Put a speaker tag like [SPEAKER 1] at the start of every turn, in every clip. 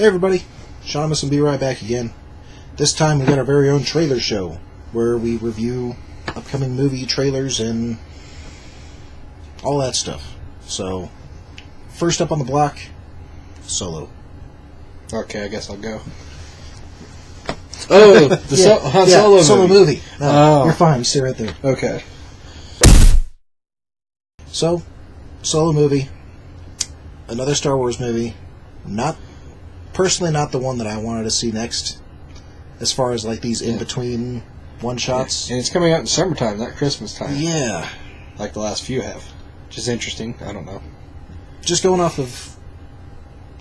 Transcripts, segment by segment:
[SPEAKER 1] Hey everybody, Shamus and B-Rye back again. This time we got our very own trailer show, where we review upcoming movie trailers and all that stuff. So, first up on the block, Solo.
[SPEAKER 2] Okay, I guess I'll go. Oh, the Han Solo
[SPEAKER 1] movie. No, you're fine, you stay right there.
[SPEAKER 2] Okay.
[SPEAKER 1] So, Solo movie, another Star Wars movie, personally not the one that I wanted to see next, as far as like these in-between one-shots.
[SPEAKER 2] Yeah. And it's coming out in summertime, not Christmas time.
[SPEAKER 1] Yeah.
[SPEAKER 2] Like the last few have. Which is interesting, I don't know.
[SPEAKER 1] Just going off of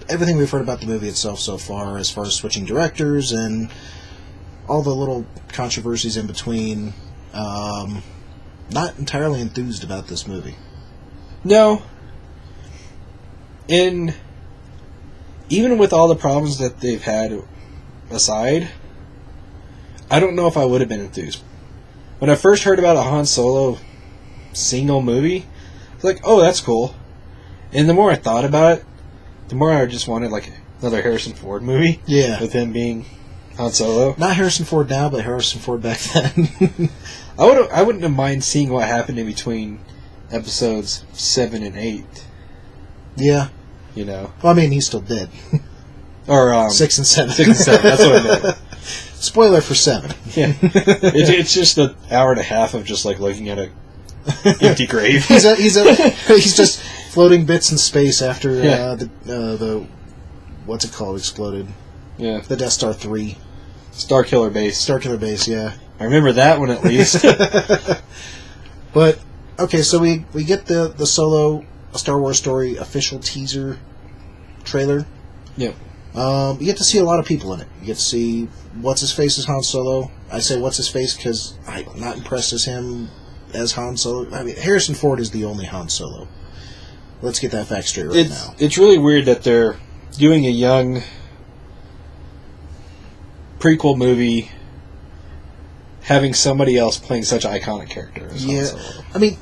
[SPEAKER 1] everything we've heard about the movie itself so far as switching directors and all the little controversies in between, not entirely enthused about this movie.
[SPEAKER 2] No. And even with all the problems that they've had aside, I don't know if I would have been enthused. When I first heard about a Han Solo single movie, I was like, oh, that's cool. And the more I thought about it, the more I just wanted like another Harrison Ford movie.
[SPEAKER 1] Yeah.
[SPEAKER 2] With him being Han Solo.
[SPEAKER 1] Not Harrison Ford now, but Harrison Ford back then.
[SPEAKER 2] I wouldn't have mind seeing what happened in between episodes 7 and 8.
[SPEAKER 1] Yeah.
[SPEAKER 2] You know.
[SPEAKER 1] Well, I mean, he's still dead.
[SPEAKER 2] Or
[SPEAKER 1] 6 and 7.
[SPEAKER 2] 6 and 7. That's what I meant.
[SPEAKER 1] Spoiler for 7.
[SPEAKER 2] Yeah. It's just an hour and a half of just like looking at a empty grave.
[SPEAKER 1] He's just floating bits in space after the what's it called exploded.
[SPEAKER 2] Yeah.
[SPEAKER 1] The Death Star 3.
[SPEAKER 2] Starkiller Base.
[SPEAKER 1] Starkiller Base, yeah.
[SPEAKER 2] I remember that one at least.
[SPEAKER 1] But okay, so we get the Solo A Star Wars Story official teaser trailer.
[SPEAKER 2] Yep.
[SPEAKER 1] You get to see a lot of people in it. You get to see what's-his-face as Han Solo. I say what's-his-face because I'm not impressed as him as Han Solo. I mean, Harrison Ford is the only Han Solo. Let's get that fact straight now.
[SPEAKER 2] It's really weird that they're doing a young prequel movie having somebody else playing such an iconic character as Han Solo.
[SPEAKER 1] I mean,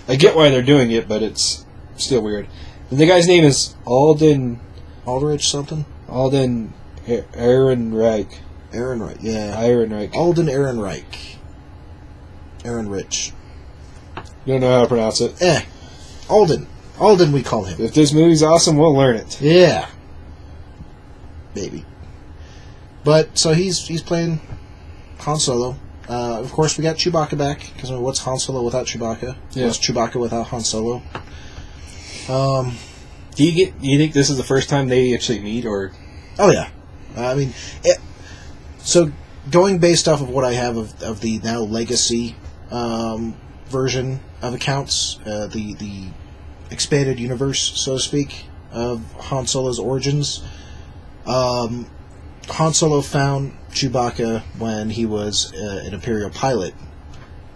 [SPEAKER 2] I get why they're doing it, but it's still weird. And the guy's name is
[SPEAKER 1] Aldrich something?
[SPEAKER 2] Alden Ehrenreich.
[SPEAKER 1] Ehrenreich, yeah.
[SPEAKER 2] Ehrenreich.
[SPEAKER 1] Alden Ehrenreich. Ehrenreich.
[SPEAKER 2] You don't know how to pronounce it?
[SPEAKER 1] Alden. Alden, we call him.
[SPEAKER 2] If this movie's awesome, we'll learn it.
[SPEAKER 1] Yeah. Maybe. But, so he's playing Han Solo. Of course, we got Chewbacca back, because what's Han Solo without Chewbacca?
[SPEAKER 2] Yeah.
[SPEAKER 1] What's Chewbacca without Han Solo?
[SPEAKER 2] Do you think this is the first time they actually meet, or?
[SPEAKER 1] Oh yeah, I mean, so going based off of what I have of the now legacy version of accounts, the expanded universe, so to speak, of Han Solo's origins. Han Solo found Chewbacca when he was an Imperial pilot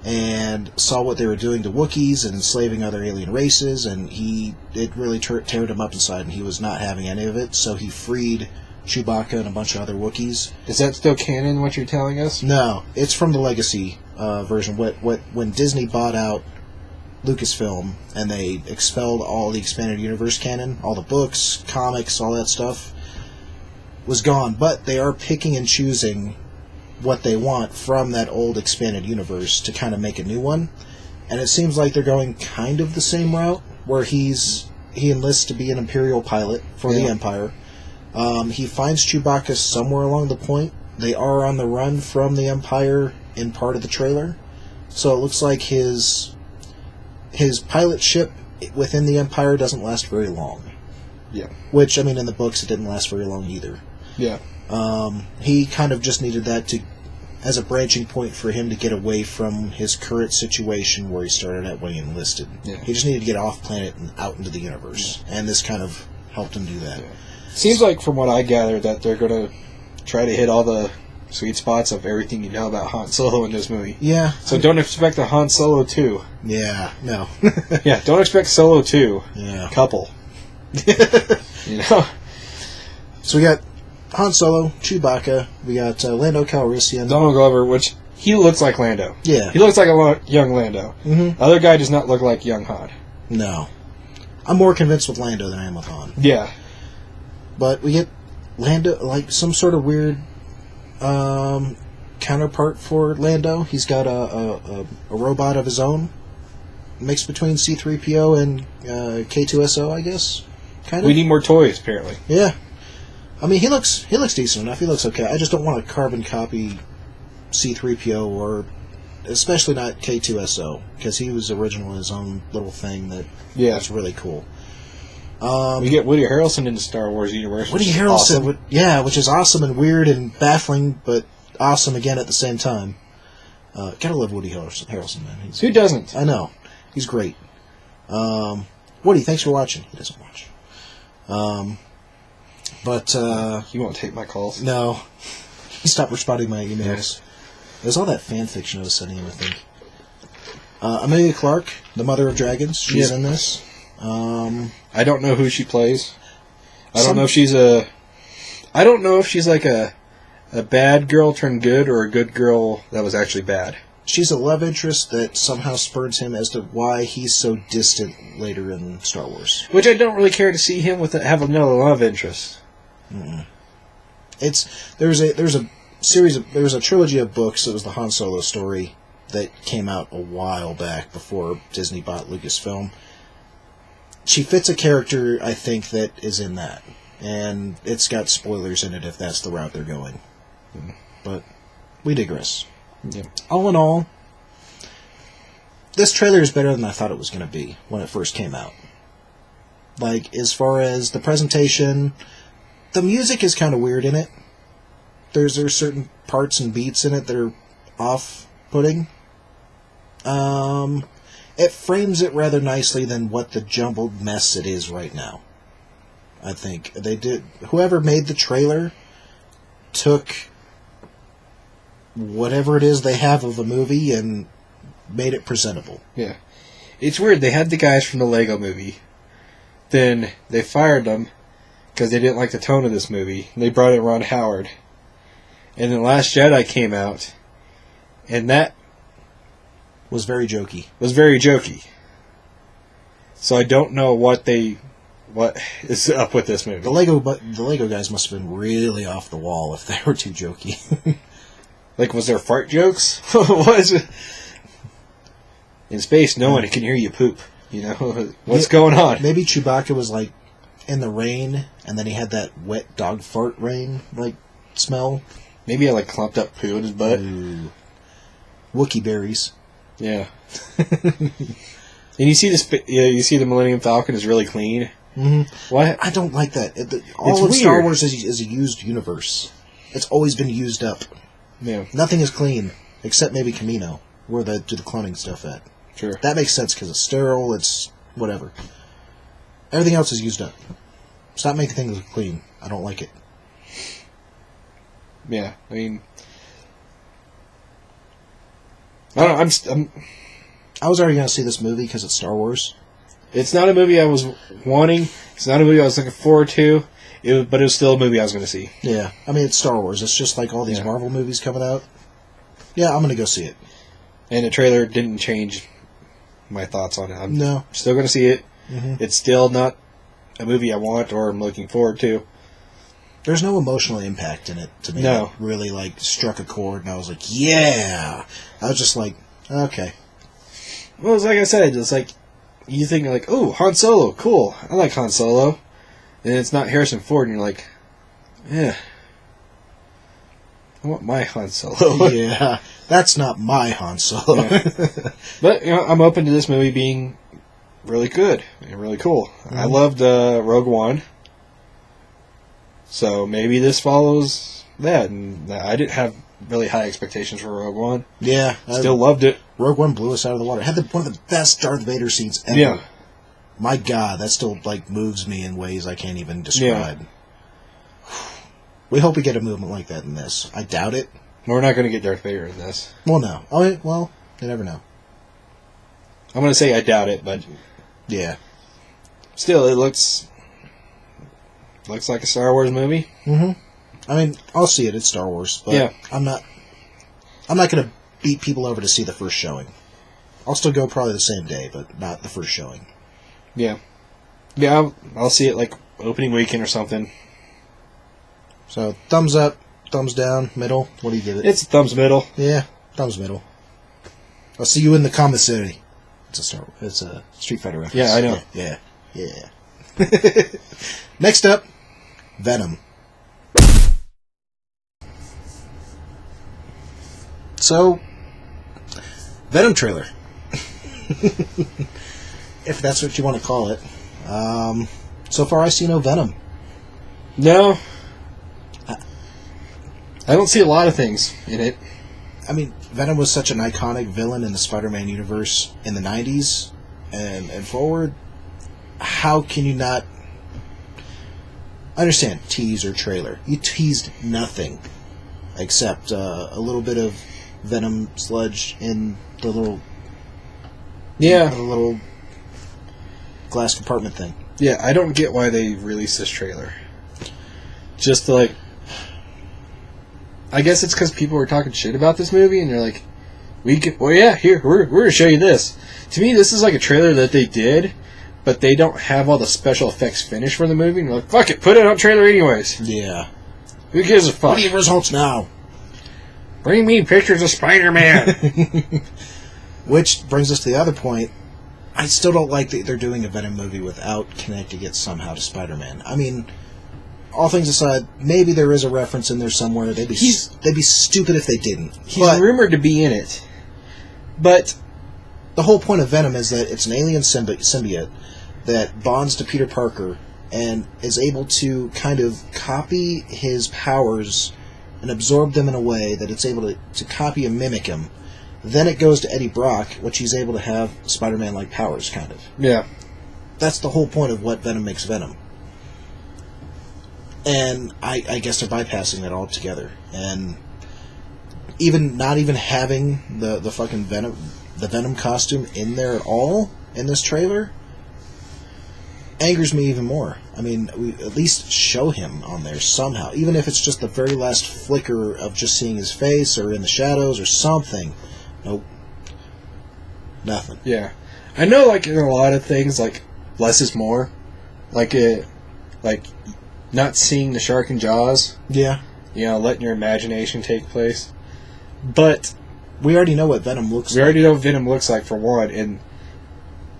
[SPEAKER 1] and saw what they were doing to Wookiees and enslaving other alien races, and it really teared him up inside, and he was not having any of it, so he freed Chewbacca and a bunch of other Wookiees.
[SPEAKER 2] Is that still canon, what you're telling us?
[SPEAKER 1] No, it's from the Legacy version. When Disney bought out Lucasfilm, and they expelled all the expanded universe canon, all the books, comics, all that stuff, was gone, but they are picking and choosing what they want from that old expanded universe to kind of make a new one. And it seems like they're going kind of the same route, where he enlists to be an Imperial pilot for the Empire. He finds Chewbacca somewhere along the point. They are on the run from the Empire in part of the trailer. So it looks like his pilot ship within the Empire doesn't last very long.
[SPEAKER 2] Yeah.
[SPEAKER 1] Which, I mean, in the books it didn't last very long either.
[SPEAKER 2] Yeah.
[SPEAKER 1] He kind of just needed that as a branching point for him to get away from his current situation where he started at when he enlisted.
[SPEAKER 2] Yeah.
[SPEAKER 1] He just needed to get off planet and out into the universe. Yeah. And this kind of helped him do that.
[SPEAKER 2] Yeah. Seems like, from what I gather, that they're going to try to hit all the sweet spots of everything you know about Han Solo in this movie.
[SPEAKER 1] Yeah.
[SPEAKER 2] So don't expect a Han Solo 2.
[SPEAKER 1] Yeah, no.
[SPEAKER 2] Yeah, don't expect Solo 2.
[SPEAKER 1] Yeah.
[SPEAKER 2] Couple. You know?
[SPEAKER 1] So we got Han Solo, Chewbacca, we got Lando Calrissian.
[SPEAKER 2] Donald Glover, which he looks like Lando.
[SPEAKER 1] Yeah.
[SPEAKER 2] He looks like a young Lando.
[SPEAKER 1] Mm-hmm.
[SPEAKER 2] Other guy does not look like young Han.
[SPEAKER 1] No. I'm more convinced with Lando than I am with Han.
[SPEAKER 2] Yeah.
[SPEAKER 1] But we get Lando, like some sort of weird counterpart for Lando. He's got a robot of his own, mixed between C-3PO and K-2SO, I guess. Kind of.
[SPEAKER 2] We need more toys, apparently.
[SPEAKER 1] Yeah, I mean he looks decent enough. He looks okay. I just don't want to carbon copy C-3PO or especially not K-2SO because he was original in his own little thing that was really cool.
[SPEAKER 2] We get Woody Harrelson in the Star Wars universe.
[SPEAKER 1] Woody Harrelson, which is awesome and weird and baffling, but awesome again at the same time. Gotta love Woody Harrelson, man.
[SPEAKER 2] Who doesn't?
[SPEAKER 1] I know. He's great. Woody, thanks for watching. He doesn't watch.
[SPEAKER 2] He won't take my calls.
[SPEAKER 1] No. He stopped responding to my emails. It was all that fan fiction I was sending him, I think. Amelia Clarke, the Mother of Dragons, she's in this.
[SPEAKER 2] I don't know who she plays. I don't know if she's like a bad girl turned good or a good girl that was actually bad.
[SPEAKER 1] She's a love interest that somehow spurns him as to why he's so distant later in Star Wars.
[SPEAKER 2] Which I don't really care to see him have another love interest.
[SPEAKER 1] Mm-mm. There's a trilogy of books. It was the Han Solo story that came out a while back before Disney bought Lucasfilm. She fits a character, I think, that is in that. And it's got spoilers in it if that's the route they're going. But we digress.
[SPEAKER 2] Yeah.
[SPEAKER 1] All in all, this trailer is better than I thought it was going to be when it first came out. Like, as far as the presentation, the music is kind of weird in it. There's certain parts and beats in it that are off-putting. It frames it rather nicely than what the jumbled mess it is right now. I think whoever made the trailer took whatever it is they have of the movie and made it presentable.
[SPEAKER 2] Yeah. It's weird. They had the guys from the Lego movie. Then they fired them because they didn't like the tone of this movie. They brought in Ron Howard. And then Last Jedi came out. And that
[SPEAKER 1] was very jokey.
[SPEAKER 2] So I don't know what is up with this movie.
[SPEAKER 1] The Lego guys must have been really off the wall if they were too jokey.
[SPEAKER 2] Like, was there fart jokes? Was it? In space, no one can hear you poop. You know what's going on?
[SPEAKER 1] Maybe Chewbacca was like in the rain, and then he had that wet dog fart rain like smell.
[SPEAKER 2] Maybe I like clumped up poo in his butt.
[SPEAKER 1] Ooh. Wookie berries.
[SPEAKER 2] Yeah. And you see the Millennium Falcon is really clean.
[SPEAKER 1] Mm-hmm.
[SPEAKER 2] What?
[SPEAKER 1] I don't like that. All of Star Wars is a used universe. It's always been used up.
[SPEAKER 2] Yeah.
[SPEAKER 1] Nothing is clean except maybe Camino, where they do the cloning stuff at.
[SPEAKER 2] Sure.
[SPEAKER 1] That makes sense because it's sterile. It's whatever. Everything else is used up. Stop making things look clean. I don't like it.
[SPEAKER 2] Yeah. I mean, I don't know.
[SPEAKER 1] I was already going to see this movie because it's Star Wars.
[SPEAKER 2] It's not a movie I was wanting. It's not a movie I was looking forward to. But it was still a movie I was going to see.
[SPEAKER 1] Yeah. I mean, it's Star Wars. It's just like all these Marvel movies coming out. Yeah, I'm going to go see it.
[SPEAKER 2] And the trailer didn't change my thoughts on it. I'm still going to see it.
[SPEAKER 1] Mm-hmm.
[SPEAKER 2] It's still not a movie I want or I'm looking forward to.
[SPEAKER 1] There's no emotional impact in it to me.
[SPEAKER 2] No.
[SPEAKER 1] It really, like, struck a chord, and I was like, yeah! I was just like, okay.
[SPEAKER 2] Well, it's like I said, it's like, you think, like, oh, Han Solo, cool. I like Han Solo. And it's not Harrison Ford, and you're like, yeah. I want my Han Solo.
[SPEAKER 1] Yeah, that's not my Han Solo.
[SPEAKER 2] Yeah. But, I'm open to this movie being really good and really cool. Mm-hmm. I loved Rogue One. So maybe this follows that. And I didn't have really high expectations for Rogue One.
[SPEAKER 1] Yeah.
[SPEAKER 2] Still loved it.
[SPEAKER 1] Rogue One blew us out of the water. It had one of the best Darth Vader scenes ever.
[SPEAKER 2] Yeah.
[SPEAKER 1] My God, that still moves me in ways I can't even describe. Yeah. We hope we get a movement like that in this. I doubt it.
[SPEAKER 2] We're not going to get Darth Vader in this.
[SPEAKER 1] Well, no. Oh, well, you never know.
[SPEAKER 2] I'm going to say I doubt it, but
[SPEAKER 1] yeah.
[SPEAKER 2] Still, it looks like a Star Wars movie.
[SPEAKER 1] Mm-hmm. I mean, I'll see it. It's Star Wars, but yeah. I'm not going to beat people over to see the first showing. I'll still go probably the same day, but not the first showing.
[SPEAKER 2] Yeah. Yeah, I'll see it like opening weekend or something.
[SPEAKER 1] So, thumbs up, thumbs down, middle. What do you give it?
[SPEAKER 2] It's a thumbs middle.
[SPEAKER 1] Yeah, thumbs middle. I'll see you in the commissary. It's a Street Fighter reference.
[SPEAKER 2] Yeah, I know.
[SPEAKER 1] Yeah. Next up, Venom. So, Venom trailer. If that's what you want to call it. So far, I see no Venom.
[SPEAKER 2] No. I don't see a lot of things in it.
[SPEAKER 1] I mean, Venom was such an iconic villain in the Spider-Man universe in the 90s and forward. How can you not... I understand, tease or trailer. You teased nothing except a little bit of Venom sludge in the little...
[SPEAKER 2] Yeah.
[SPEAKER 1] The little glass compartment thing.
[SPEAKER 2] Yeah, I don't get why they released this trailer. Just to, like... I guess it's because people were talking shit about this movie, and they're like, here, we're going to show you this. To me, this is like a trailer that they did, but they don't have all the special effects finished for the movie, and they're like, fuck it, put it on trailer anyways.
[SPEAKER 1] Yeah.
[SPEAKER 2] Who gives a fuck?
[SPEAKER 1] What are your results now?
[SPEAKER 2] Bring me pictures of Spider-Man.
[SPEAKER 1] Which brings us to the other point. I still don't like that they're doing a Venom movie without connecting it somehow to Spider-Man. I mean, all things aside, maybe there is a reference in there somewhere. They'd be stupid if they didn't.
[SPEAKER 2] He's rumored to be in it. But
[SPEAKER 1] the whole point of Venom is that it's an alien symbiote that bonds to Peter Parker and is able to kind of copy his powers and absorb them in a way that it's able to copy and mimic him. Then it goes to Eddie Brock, which he's able to have Spider-Man-like powers, kind of.
[SPEAKER 2] yeah.
[SPEAKER 1] That's the whole point of what Venom makes Venom. And I guess they're bypassing that altogether. And not even having the fucking Venom costume in there at all in this trailer angers me even more. I mean, we at least show him on there somehow, even if it's just the very last flicker of just seeing his face or in the shadows or something. Nope. Nothing.
[SPEAKER 2] Yeah. I know, like, in a lot of things, like, less is more. Like, not seeing the shark in Jaws.
[SPEAKER 1] Yeah.
[SPEAKER 2] You know, letting your imagination take place. But
[SPEAKER 1] we already know what Venom looks like.
[SPEAKER 2] We already know what Venom looks like, for one, and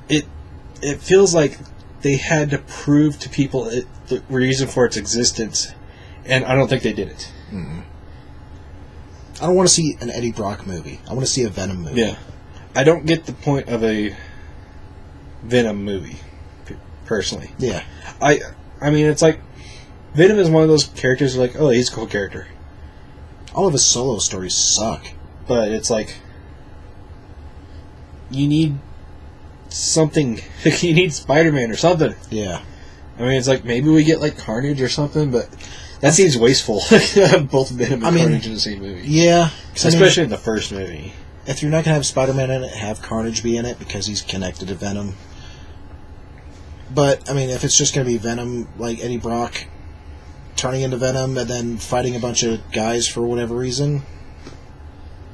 [SPEAKER 2] it feels like they had to prove to people the reason for its existence, and I don't think they did it.
[SPEAKER 1] Mm-mm. I don't want to see an Eddie Brock movie. I want to see a Venom movie.
[SPEAKER 2] Yeah. I don't get the point of a Venom movie, personally.
[SPEAKER 1] Yeah.
[SPEAKER 2] I mean, it's like, Venom is one of those characters like, oh, he's a cool character.
[SPEAKER 1] All of his solo stories suck.
[SPEAKER 2] But it's like, you need something. You need Spider-Man or something.
[SPEAKER 1] Yeah.
[SPEAKER 2] I mean, it's like, maybe we get, like, Carnage or something, but that seems wasteful. Both Venom and Carnage in the same movie.
[SPEAKER 1] Yeah.
[SPEAKER 2] Especially in the first movie.
[SPEAKER 1] If you're not going to have Spider-Man in it, have Carnage be in it, because he's connected to Venom. But, I mean, if it's just going to be Venom, like Eddie Brock turning into Venom and then fighting a bunch of guys for whatever reason,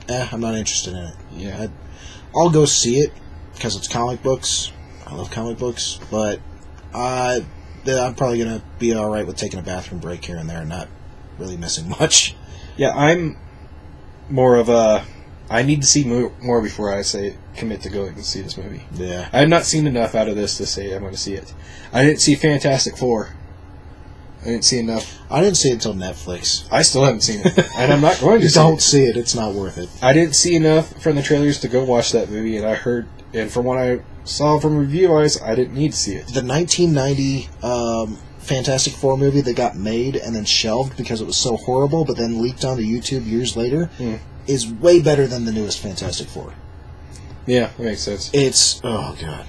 [SPEAKER 1] I'm not interested in it.
[SPEAKER 2] Yeah.
[SPEAKER 1] I'll go see it, because it's comic books. I love comic books, but I'm probably going to be alright with taking a bathroom break here and there and not really missing much.
[SPEAKER 2] Yeah, I'm more of a... I need to see more before I say commit to going and see this movie.
[SPEAKER 1] Yeah.
[SPEAKER 2] I have not seen enough out of this to say I'm going to see it. I didn't see Fantastic Four. I didn't see enough.
[SPEAKER 1] I didn't see it until Netflix.
[SPEAKER 2] I still haven't seen it. And I'm not going to see it.
[SPEAKER 1] Don't see it. It's not worth it.
[SPEAKER 2] I didn't see enough from the trailers to go watch that movie, and I heard... And from what I saw from review-wise, I didn't need to see it.
[SPEAKER 1] The 1990 Fantastic Four movie that got made and then shelved because it was so horrible, but then leaked onto YouTube years later, is way better than the newest Fantastic Four.
[SPEAKER 2] Yeah, that makes sense.
[SPEAKER 1] It's... Oh, God.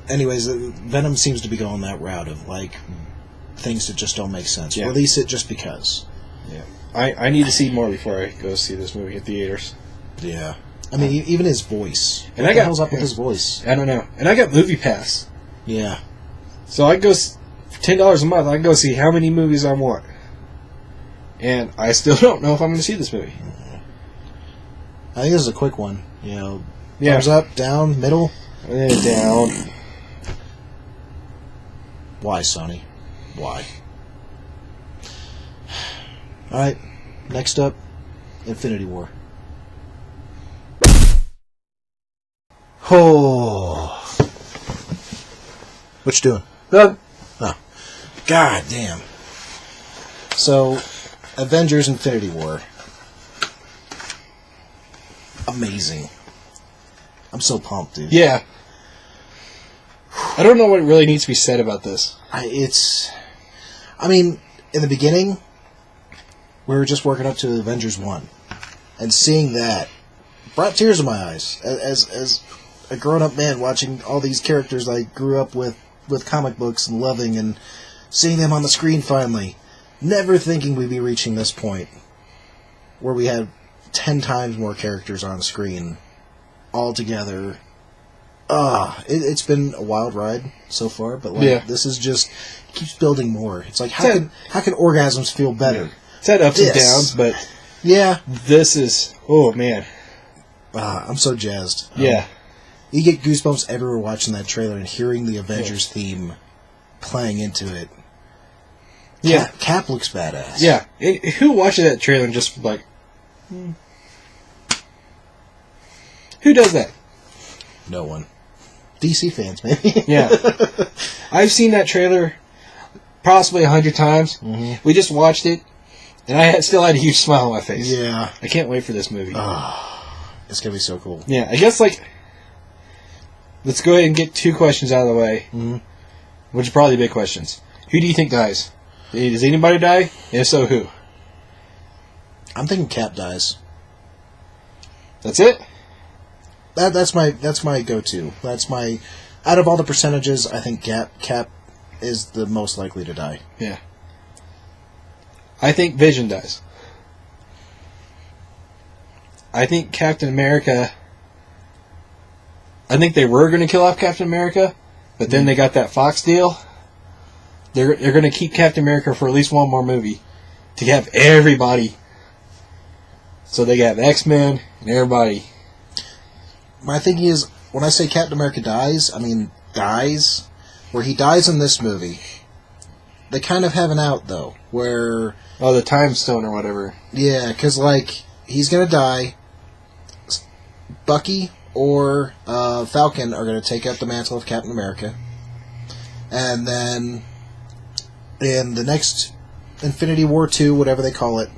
[SPEAKER 1] Anyways, Venom seems to be going that route of, like, things that just don't make sense.
[SPEAKER 2] Yeah.
[SPEAKER 1] Release it just because.
[SPEAKER 2] Yeah. I need to see more before I go see this movie in theaters.
[SPEAKER 1] Yeah. I mean, even his voice.
[SPEAKER 2] And
[SPEAKER 1] what the hell's up with his voice?
[SPEAKER 2] I don't know. And I got Movie Pass.
[SPEAKER 1] Yeah.
[SPEAKER 2] So I go... For $10 a month, I can go see how many movies I want. And I still don't know if I'm going to see this movie.
[SPEAKER 1] I think this is a quick one. You know,
[SPEAKER 2] Yeah.
[SPEAKER 1] thumbs up, down, middle.
[SPEAKER 2] Down.
[SPEAKER 1] Why, Sonny? Why? All right. Next up, Infinity War. Oh. What you doing?
[SPEAKER 2] No.
[SPEAKER 1] Oh. God damn. So, Avengers Infinity War. Amazing. I'm so pumped, dude.
[SPEAKER 2] Yeah. I don't know what really needs to be said about this.
[SPEAKER 1] I mean, in the beginning, we were just working up to Avengers 1. And seeing that brought tears to my eyes. As a grown-up man watching all these characters I grew up with comic books and loving, and seeing them on the screen finally. Never thinking we'd be reaching this point where we had 10 times more characters on screen all together. It's been a wild ride so far, but this is just it keeps building more. It's like how can orgasms feel better?
[SPEAKER 2] It's had ups and downs, but this is man.
[SPEAKER 1] I'm so jazzed.
[SPEAKER 2] Yeah.
[SPEAKER 1] You get goosebumps everywhere watching that trailer and hearing the Avengers theme playing into it.
[SPEAKER 2] Yeah.
[SPEAKER 1] Cap looks badass.
[SPEAKER 2] Yeah. Who watches that trailer and just like, who does that?
[SPEAKER 1] No one. DC fans, maybe.
[SPEAKER 2] Yeah. I've seen that trailer possibly 100 times.
[SPEAKER 1] Mm-hmm.
[SPEAKER 2] We just watched it, and I still had a huge smile on my face.
[SPEAKER 1] Yeah.
[SPEAKER 2] I can't wait for this movie.
[SPEAKER 1] It's going to be so cool.
[SPEAKER 2] Yeah, I guess, let's go ahead and get 2 questions out of the way, which are probably big questions. Who do you think dies? Does anybody die? And if so, who?
[SPEAKER 1] I'm thinking Cap dies.
[SPEAKER 2] That's it?
[SPEAKER 1] That's my go-to. That's my... Out of all the percentages, I think Cap is the most likely to die.
[SPEAKER 2] Yeah. I think Vision dies. I think Captain America... I think they were going to kill off Captain America, but then they got that Fox deal. They're going to keep Captain America for at least one more movie to have everybody. So they got X-Men and everybody.
[SPEAKER 1] My thinking is, when I say Captain America dies, I mean dies. Where he dies in this movie, they kind of have an out, though, where...
[SPEAKER 2] Oh, the Time Stone or whatever.
[SPEAKER 1] Yeah, because, he's going to die. Bucky or Falcon are going to take up the mantle of Captain America. And then, in the next Infinity War 2, whatever they call it,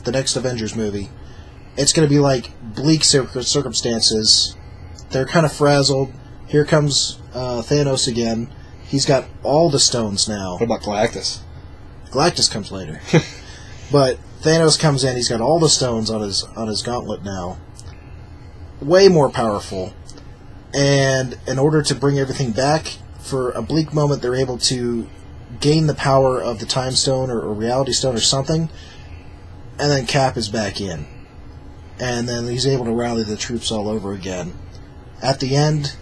[SPEAKER 1] the next Avengers movie, it's going to be bleak circumstances. They're kind of frazzled. Here comes Thanos again. He's got all the stones now.
[SPEAKER 2] What about Galactus?
[SPEAKER 1] Galactus comes later. But Thanos comes in. He's got all the stones on his gauntlet now. Way more powerful. And in order to bring everything back, for a bleak moment, they're able to gain the power of the Time Stone or Reality Stone or something. And then Cap is back in. And then he's able to rally the troops all over again. At the end,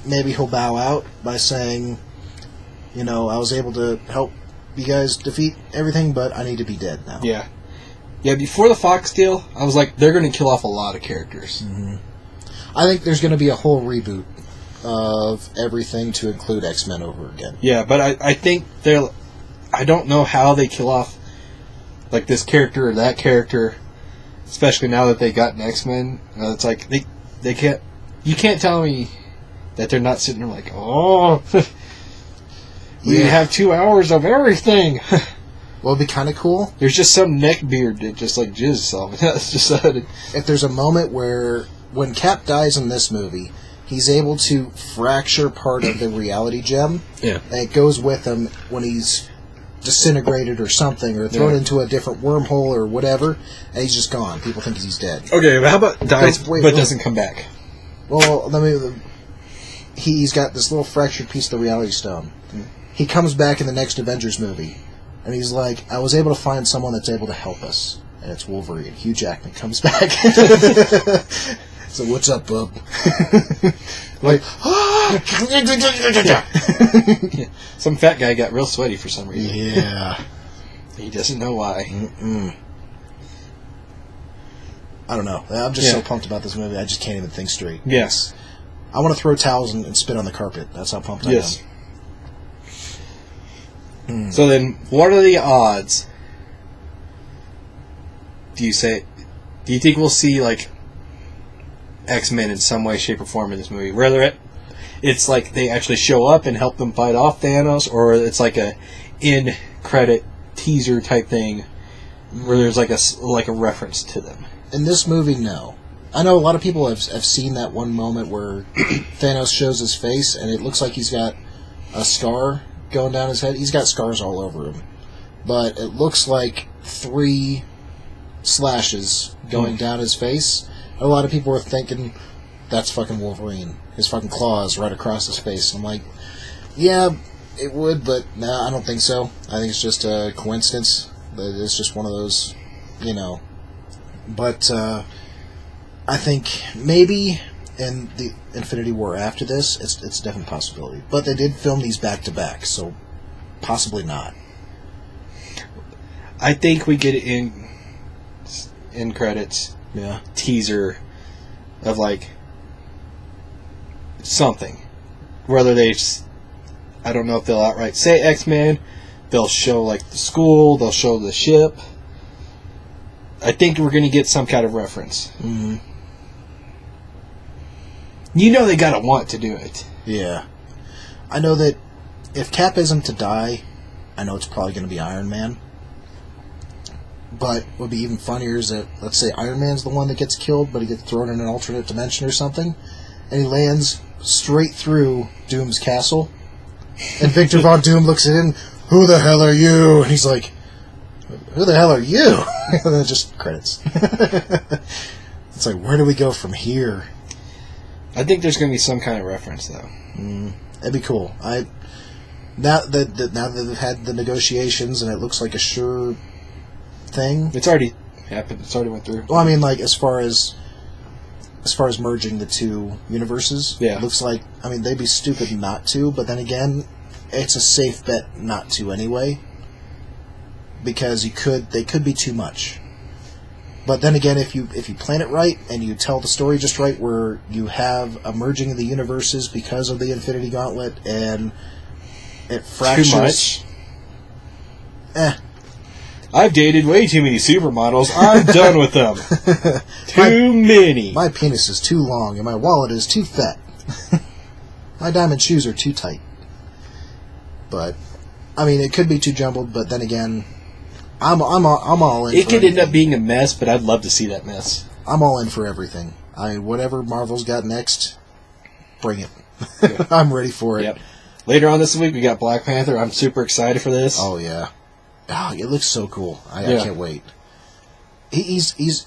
[SPEAKER 1] maybe he'll bow out by saying, I was able to help you guys defeat everything, but I need to be dead now.
[SPEAKER 2] Yeah. Yeah, before the Fox deal, I was like, they're going to kill off a lot of characters.
[SPEAKER 1] Mm-hmm. I think there's going to be a whole reboot of everything to include X-Men over again.
[SPEAKER 2] Yeah, but I think I don't know how they kill off this character or that character, especially now that they got an X-Men. It's like they can't. You can't tell me that they're not sitting there we have 2 hours of everything.
[SPEAKER 1] Well, it'd be kind of cool.
[SPEAKER 2] There's just some neckbeard that just jizzes off. That's just
[SPEAKER 1] if there's a moment where when Cap dies in this movie, he's able to fracture part of the reality gem.
[SPEAKER 2] Yeah,
[SPEAKER 1] and it goes with him when he's disintegrated or something, or thrown into a different wormhole or whatever, and he's just gone. People think he's dead.
[SPEAKER 2] Okay, but how about dies but doesn't come back?
[SPEAKER 1] Well, he's got this little fractured piece of the Reality Stone. He comes back in the next Avengers movie, and he's like, I was able to find someone that's able to help us. And it's Wolverine. Hugh Jackman comes back. So, what's up, bub?
[SPEAKER 2] Some fat guy got real sweaty for some reason.
[SPEAKER 1] Yeah.
[SPEAKER 2] He doesn't know why.
[SPEAKER 1] Mm-mm. I don't know. I'm just so pumped about this movie, I just can't even think straight.
[SPEAKER 2] Yes.
[SPEAKER 1] I want to throw towels and spit on the carpet. That's how pumped I am.
[SPEAKER 2] Yes. So then, what are the odds? that Thanos dies? do you think we'll see like X-Men in some way, shape, or form in this movie? Whether it's like they actually show up and help them fight off Thanos, or it's like a in-credit teaser type thing where there's like a reference to them.
[SPEAKER 1] In this movie, no. I know a lot of people have seen that one moment where Thanos shows his face, and it looks like he's got a scar going down his head. He's got scars all over him. But it looks like 3 slashes going down his face. A lot of people were thinking, that's fucking Wolverine. His fucking claws right across his face. I'm like, yeah, it would, but nah, I don't think so. I think it's just a coincidence. It's just one of those, you know. But I think maybe in the Infinity War after this, it's a definite possibility. But they did film these back to back, so possibly not.
[SPEAKER 2] I think we get it in credits teaser of like something. Whether I don't know if they'll outright say X-Men. They'll show like the school. They'll show the ship. I think we're going to get some kind of reference.
[SPEAKER 1] Mm-hmm.
[SPEAKER 2] You know they got to want to do it.
[SPEAKER 1] Yeah. I know that if Cap isn't to die, I know it's probably going to be Iron Man. But what would be even funnier is that, let's say Iron Man's the one that gets killed, but he gets thrown in an alternate dimension or something, and he lands straight through Doom's castle. And Victor Von Doom looks at him, who the hell are you? And he's like, who the hell are you? And then just credits. It's like, where do we go from here?
[SPEAKER 2] I think there's going to be some kind of reference, though.
[SPEAKER 1] That'd be cool. Now that they've had the negotiations and it looks like a sure thing.
[SPEAKER 2] It's already happened. It's already went through.
[SPEAKER 1] Well, I mean, like as far as merging the 2 universes,
[SPEAKER 2] yeah.
[SPEAKER 1] It looks like, I mean, they'd be stupid not to. But then again, it's a safe bet not to anyway, because they could be too much. But then again, if you plan it right and you tell the story just right, where you have a merging of the universes because of the Infinity Gauntlet and it fractures.
[SPEAKER 2] Too much. I've dated way too many supermodels. I'm done with them. Too many.
[SPEAKER 1] My penis is too long and my wallet is too fat. My diamond shoes are too tight. But I mean, it could be too jumbled. But then again, I'm all in.
[SPEAKER 2] It could end up being a mess, but I'd love to see that mess.
[SPEAKER 1] I'm all in for everything. Whatever Marvel's got next, bring it. Yeah. I'm ready for it.
[SPEAKER 2] Yep. Later on this week, we got Black Panther. I'm super excited for this.
[SPEAKER 1] Oh yeah. Oh, it looks so cool. I can't wait. He's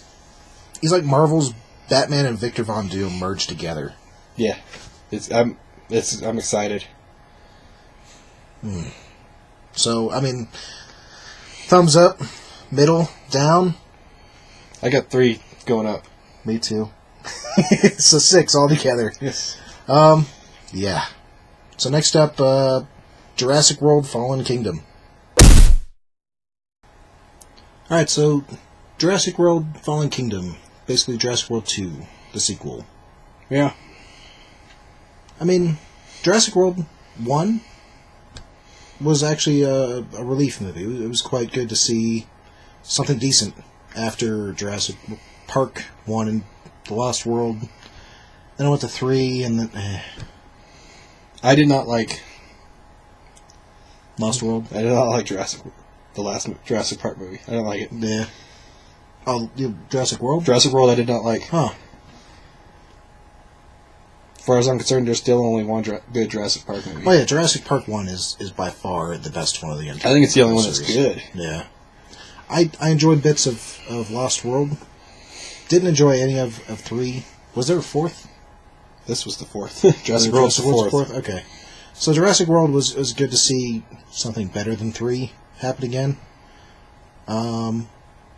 [SPEAKER 1] like Marvel's Batman and Victor Von Doom merged together.
[SPEAKER 2] Yeah, I'm excited.
[SPEAKER 1] So I mean, thumbs up, middle, down.
[SPEAKER 2] I got 3 going up.
[SPEAKER 1] Me too. So 6 altogether.
[SPEAKER 2] Yes.
[SPEAKER 1] Yeah. So next up, Jurassic World: Fallen Kingdom. Alright, so Jurassic World: Fallen Kingdom. Basically Jurassic World 2, the sequel.
[SPEAKER 2] Yeah.
[SPEAKER 1] I mean, Jurassic World 1 was actually a relief movie. It was quite good to see something decent after Jurassic Park 1 and The Lost World. Then I went to 3, and then...
[SPEAKER 2] I did not like...
[SPEAKER 1] Lost World?
[SPEAKER 2] I did not like the last Jurassic Park movie. I didn't like it.
[SPEAKER 1] Yeah. Oh, Jurassic World?
[SPEAKER 2] Jurassic World I did not like.
[SPEAKER 1] Huh.
[SPEAKER 2] As far as I'm concerned, there's still only one good Jurassic Park movie.
[SPEAKER 1] Oh yeah, Jurassic Park 1 is by far the best one of the entire
[SPEAKER 2] I think it's the only one
[SPEAKER 1] series.
[SPEAKER 2] that's good.
[SPEAKER 1] Yeah. I enjoyed bits of Lost World. Didn't enjoy any of 3. Was there a 4th?
[SPEAKER 2] This was the 4th. Jurassic World's the 4th.
[SPEAKER 1] Okay. So Jurassic World was good to see something better than 3 happen again. I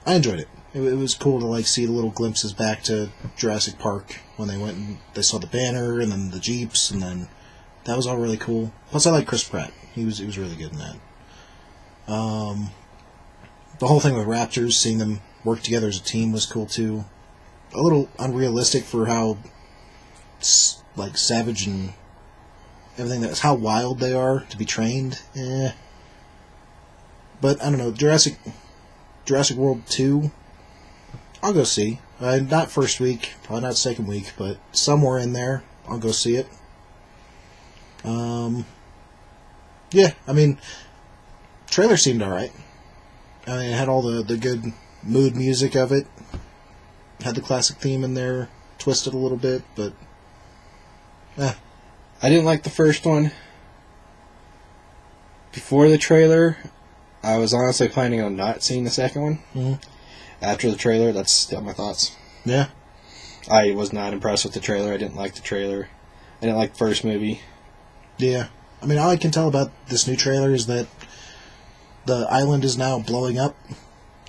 [SPEAKER 1] enjoyed it. It was cool to see the little glimpses back to Jurassic Park when they went and they saw the banner and then the Jeeps, and then that was all really cool. Plus, I like Chris Pratt. He was really good in that. The whole thing with Raptors, seeing them work together as a team, was cool too. A little unrealistic for how savage and everything, that's how wild they are to be trained. But I don't know, Jurassic World 2 I'll go see. Not first week, probably not second week, but somewhere in there, I'll go see it. Yeah, I mean, trailer seemed alright. I mean, it had all the good mood music of it. Had the classic theme in there, twisted a little bit, but
[SPEAKER 2] I didn't like the first one. Before the trailer, I was honestly planning on not seeing the second one.
[SPEAKER 1] Mm-hmm.
[SPEAKER 2] After the trailer, that's still my thoughts.
[SPEAKER 1] yeah.
[SPEAKER 2] I was not impressed with the trailer. I didn't like the trailer. I didn't like the first movie.
[SPEAKER 1] Yeah. I mean, all I can tell about this new trailer is that the island is now blowing up.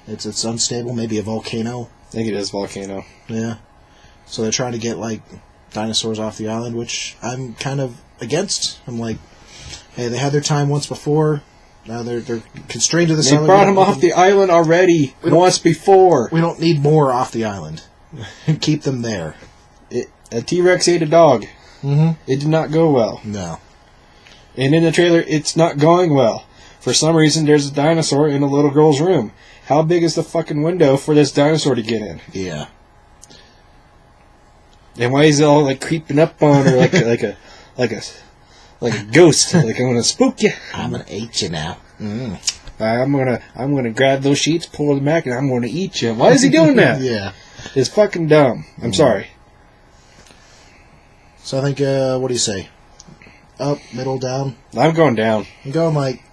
[SPEAKER 1] It's unstable, maybe a volcano.
[SPEAKER 2] I think it is Volcano.
[SPEAKER 1] Yeah. So they're trying to get, like, dinosaurs off the island, which I'm kind of against. I'm like, hey, they had their time once before. Now they're constrained to this
[SPEAKER 2] They
[SPEAKER 1] island.
[SPEAKER 2] brought him off the island already once before.
[SPEAKER 1] We don't need more off the island. Keep them there.
[SPEAKER 2] A T-Rex ate a dog.
[SPEAKER 1] Mm-hmm.
[SPEAKER 2] It did not go well.
[SPEAKER 1] No.
[SPEAKER 2] And in the trailer, it's not going well. For some reason, there's a dinosaur in a little girl's room. How big is the fucking window for this dinosaur to get in?
[SPEAKER 1] Yeah.
[SPEAKER 2] And why is it all like creeping up on her like a ghost? Like I'm gonna spook you.
[SPEAKER 1] I'm gonna eat you now. Mm.
[SPEAKER 2] I'm gonna grab those sheets, pull them back, and I'm gonna eat you. Why is he doing that?
[SPEAKER 1] Yeah.
[SPEAKER 2] It's fucking dumb. I'm sorry.
[SPEAKER 1] So I think, what do you say? Up, middle, down?
[SPEAKER 2] I'm going down.
[SPEAKER 1] I'm going like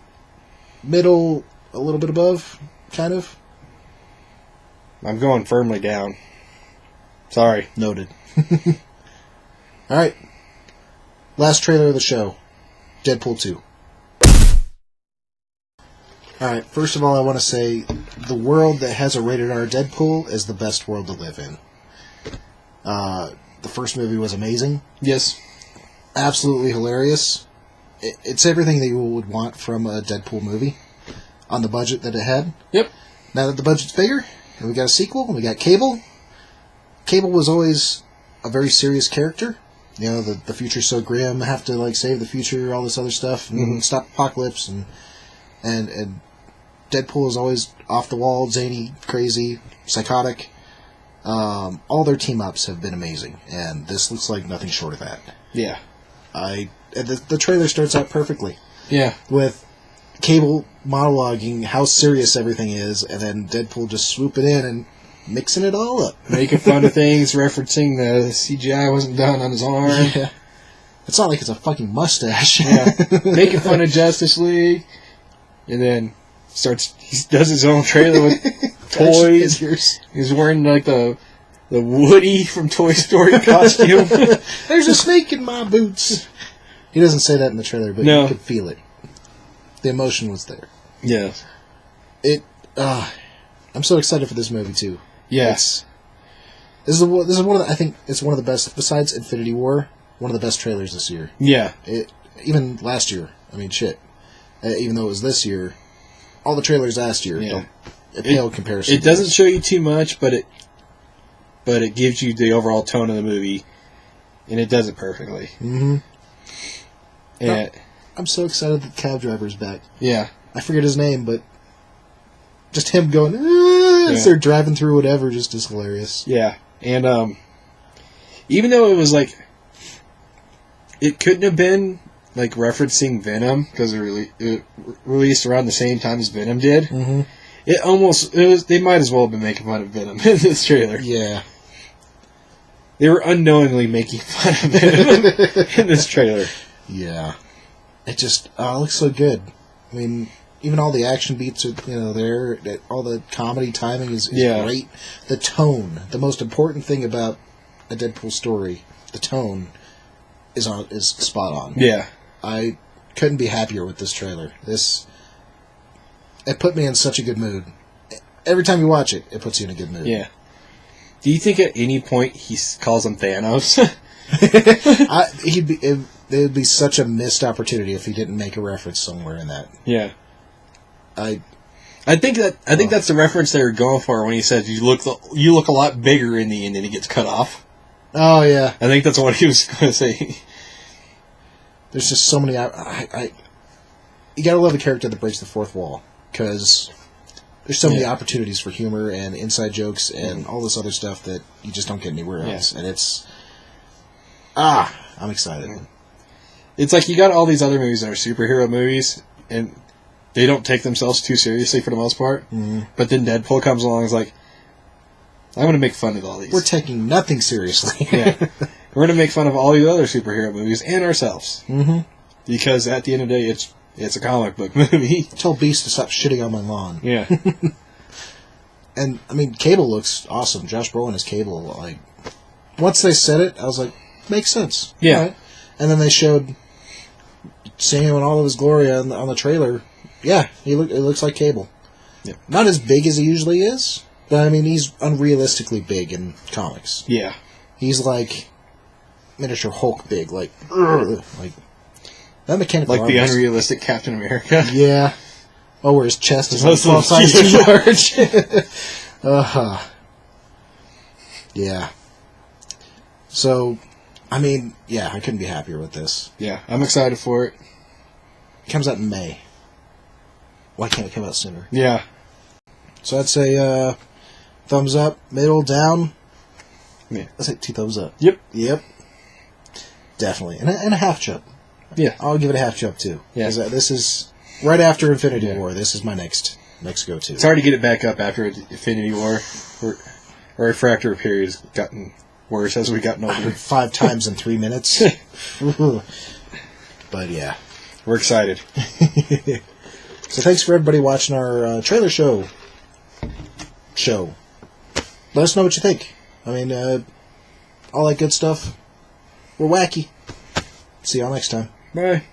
[SPEAKER 1] middle, a little bit above, kind of.
[SPEAKER 2] I'm going firmly down. Sorry.
[SPEAKER 1] Noted. Alright. Last trailer of the show. Deadpool 2. Alright, first of all I want to say the world that has a rated R Deadpool is the best world to live in. The first movie was amazing.
[SPEAKER 2] Yes.
[SPEAKER 1] Absolutely hilarious. It's everything that you would want from a Deadpool movie on the budget that it had.
[SPEAKER 2] Yep.
[SPEAKER 1] Now that the budget's bigger, and we got a sequel, and we got Cable. Cable was always a very serious character. You know, the future's so grim, have to like save the future, all this other stuff, and stop apocalypse, and Deadpool is always off the wall, zany, crazy, psychotic. All their team ups have been amazing, and this looks like nothing short of that.
[SPEAKER 2] Yeah.
[SPEAKER 1] The trailer starts out perfectly
[SPEAKER 2] Yeah.
[SPEAKER 1] with Cable monologuing how serious everything is, and then Deadpool just swooping in and mixing it all up.
[SPEAKER 2] Making fun of things, referencing the CGI wasn't done on his arm.
[SPEAKER 1] Yeah. It's not like it's a fucking mustache.
[SPEAKER 2] Yeah. Making fun of Justice League. And then he does his own trailer with toys. He's wearing like the Woody from Toy Story costume.
[SPEAKER 1] There's a snake in my boots. He doesn't say that in the trailer, but you could feel it. The emotion was there.
[SPEAKER 2] Yeah.
[SPEAKER 1] I'm so excited for this movie too.
[SPEAKER 2] Yes.
[SPEAKER 1] This is one of the, I think it's one of the best, besides Infinity War, one of the best trailers this year.
[SPEAKER 2] Yeah.
[SPEAKER 1] Even last year. I mean, shit. Even though it was this year, all the trailers last year don't pale comparison.
[SPEAKER 2] It doesn't show you too much, but it gives you the overall tone of the movie, and it does it perfectly.
[SPEAKER 1] Mm-hmm.
[SPEAKER 2] And
[SPEAKER 1] I'm so excited that the cab driver's back.
[SPEAKER 2] Yeah.
[SPEAKER 1] I forget his name, but just him going, as they're driving through whatever, just is hilarious.
[SPEAKER 2] Yeah. And even though it was like, it couldn't have been like referencing Venom because it released around the same time as Venom did.
[SPEAKER 1] Mm-hmm.
[SPEAKER 2] They might as well have been making fun of Venom in this trailer.
[SPEAKER 1] Yeah.
[SPEAKER 2] They were unknowingly making fun of Venom in this trailer.
[SPEAKER 1] Yeah. It just looks so good. I mean, even all the action beats are there. All the comedy timing is great. The tone, the most important thing about a Deadpool story, the tone is spot on.
[SPEAKER 2] Yeah.
[SPEAKER 1] I couldn't be happier with this trailer. It put me in such a good mood. Every time you watch it, it puts you in a good mood.
[SPEAKER 2] Yeah. Do you think at any point he calls him Thanos?
[SPEAKER 1] It would be such a missed opportunity if he didn't make a reference somewhere in that.
[SPEAKER 2] Yeah.
[SPEAKER 1] I
[SPEAKER 2] think that's the reference they were going for when he said you look a lot bigger in the end, and he gets cut off.
[SPEAKER 1] Oh yeah.
[SPEAKER 2] I think that's what he was going to say.
[SPEAKER 1] There's just so many. You gotta love a character that breaks the fourth wall, because there's so many
[SPEAKER 2] Yeah.
[SPEAKER 1] opportunities for humor and inside jokes and all this other stuff that you just don't get anywhere else. And it's I'm excited.
[SPEAKER 2] It's like you got all these other movies that are superhero movies, and they don't take themselves too seriously for the most part.
[SPEAKER 1] Mm-hmm.
[SPEAKER 2] But then Deadpool comes along and is like, I'm going to make fun of all these.
[SPEAKER 1] We're taking nothing seriously.
[SPEAKER 2] Yeah. We're going to make fun of all these other superhero movies and ourselves.
[SPEAKER 1] Mm-hmm.
[SPEAKER 2] Because at the end of the day, it's a comic book movie.
[SPEAKER 1] Tell Beast to stop shitting on my lawn.
[SPEAKER 2] Yeah.
[SPEAKER 1] And I mean, Cable looks awesome. Josh Brolin is Cable. Like, once they said it, I was like, makes sense.
[SPEAKER 2] Yeah.
[SPEAKER 1] All right. And then they showed seeing him in all of his glory on the trailer. Yeah, it looks like Cable.
[SPEAKER 2] Yep.
[SPEAKER 1] Not as big as he usually is, but I mean, he's unrealistically big in comics.
[SPEAKER 2] Yeah.
[SPEAKER 1] He's like miniature Hulk big, like that mechanical
[SPEAKER 2] Like
[SPEAKER 1] arm
[SPEAKER 2] the
[SPEAKER 1] is-
[SPEAKER 2] unrealistic Captain America.
[SPEAKER 1] Yeah. Oh, where his chest is like
[SPEAKER 2] Supposed
[SPEAKER 1] 12
[SPEAKER 2] to-
[SPEAKER 1] sizes too large. Yeah. So, I mean, yeah, I couldn't be happier with this.
[SPEAKER 2] Yeah, I'm excited for it.
[SPEAKER 1] It comes out in May. Why can't it come out sooner?
[SPEAKER 2] Yeah.
[SPEAKER 1] So I'd say thumbs up, middle, down.
[SPEAKER 2] Yeah.
[SPEAKER 1] Let's say 2 thumbs up.
[SPEAKER 2] Yep.
[SPEAKER 1] Yep. Definitely. And a half jump.
[SPEAKER 2] Yeah.
[SPEAKER 1] I'll give it a half jump too.
[SPEAKER 2] Yeah.
[SPEAKER 1] 'Cause, this is right after Infinity
[SPEAKER 2] Yeah.
[SPEAKER 1] War. This is my next go-to.
[SPEAKER 2] It's hard to get it back up after Infinity War. Our refractory period has gotten worse as we gotten older.
[SPEAKER 1] 5 times in 3 minutes. But yeah.
[SPEAKER 2] We're excited.
[SPEAKER 1] So thanks for everybody watching our trailer show. Let us know what you think. I mean, all that good stuff. We're wacky. See y'all next time.
[SPEAKER 2] Bye.